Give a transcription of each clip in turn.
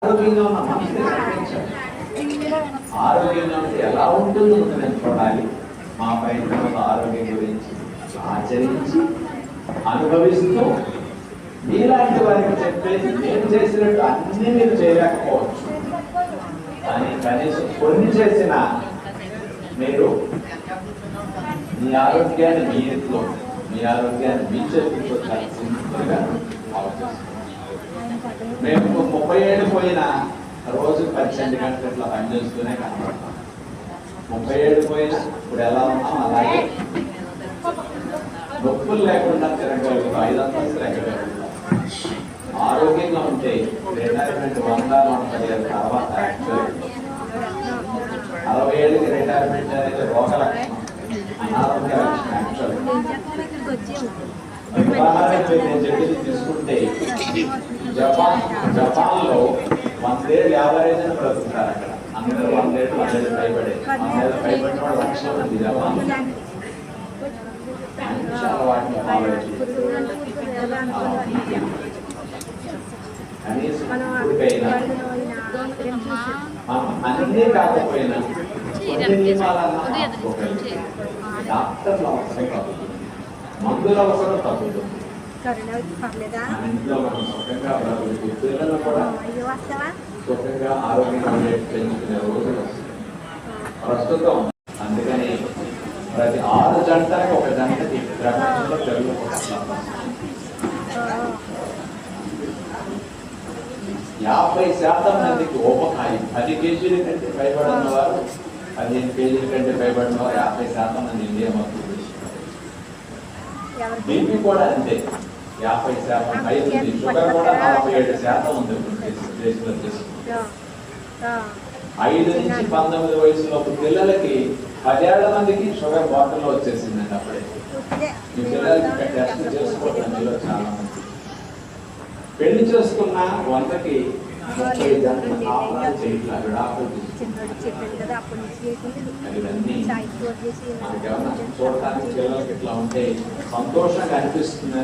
ఆరోగ్యంగా ఉన్న మనిషిని రక్షించాలి. ఆరోగ్యంగా ఉంటే ఎలా ఉంటుందో నేను చూడాలి. మా ప్రయత్నంలో ఆరోగ్యం గురించి ఆచరించి అనుభవిస్తూ మీలాంటి వారికి చెప్పేసి నేను చేసినట్టు అన్ని మీరు చేయలేకపోవచ్చు, కానీ కనీసం కొన్ని చేసిన మీరు మీ ఆరోగ్యాన్ని మీ ఇంట్లో మీ ఆరోగ్యాన్ని మీ చేతులతో చాలా సింపుల్గా ఆలోచిస్తాం. మేము 30 ఏళ్ళు పోయినా రోజు 12 గంటలు ఇట్లా పనిచేస్తూనే కనబడతాం. 30 ఏళ్ళు పోయినా ఇప్పుడు ఎలా ఉన్నాం అలాగే నొప్పులు లేకుండా తిరగలుగుతాం, 5 అంతస్తులు ఎక్కగలుగుతాం. ఆరోగ్యంగా ఉంటే రిటైర్మెంట్ 150 తర్వాత 60 ఏళ్ళకి రిటైర్మెంట్ అనేది రోగ లక్షణం, అనారోగ్య లక్షణం. యాక్చువల్ నేను చెప్పింది తీసుకుంటే జపాన్లో 100 ఏళ్ళు యావరేజ్ అని బ్రతుకుతారు. అక్కడ అందరూ 100 ఏళ్ళు 100 ఏళ్ళు పైబడే 100 ఏళ్ళు పైబడిన వాళ్ళు లక్షల మంది జపాన్. చాలా వాటిని ఫాలో కనీసం ఇప్పటికైనా అన్నీ కాకపోయినా కొన్ని నియమాలన్నా డాక్టర్ల అవసరం తగ్గుతుంది, మందుల అవసరం తగ్గుతుంది. ఇంట్లో మనం సుఖంగా బ్రతుకుతూ పిల్లలను కూడా సుఖంగా ఆరోగ్యంగా పెంచుకునే రోజులు ప్రస్తుతం. అందుకని ప్రతి 6 జంటలకు ఒక జంటకి ప్రపంచంలో తెలుగు 50% మందికి ఊబకాయం. 10 కేజీల కంటే పైబడిన వారు, 15 కేజీల కంటే పైబడిన వారు 50% మంది ఇండియా మొత్తం. బీపీ కూడా అంతే, 50% పైకి ఉంది. షుగర్ కూడా 47% ఉంది దేశంలో తీసుకుంటే. 5 నుంచి 19 వయసులోపు పిల్లలకి 10 ఏళ్ల మందికి షుగర్ బాటిల్లో వచ్చేసిందండి. అప్పుడే ఈ పిల్లలకి టెస్ట్ చేసుకోవడం మీలో చాలా మంది పెళ్లి చేసుకున్న 100కి 30 జంటలు కాపురాలు చేయట్లేదు. ఇవన్నీ మనకేమన్నా చూడటానికి పిల్లలకి ఇట్లా ఉంటే సంతోషంగా అనిపిస్తుంది.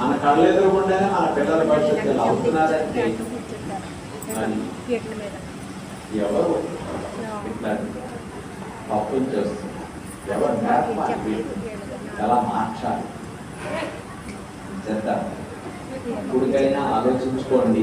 మన కళ్ళు ఎదురుకుంటేనే మన పిల్లల భవిష్యత్తు ఇలా అవుతున్నారంటే ఎవరు ఇట్లా తప్పులు చేస్తున్నారు, ఎవరు నేర్పాలి, ఎలా మార్చాలి. ఇప్పుడికైనా ఆలోచించుకోండి.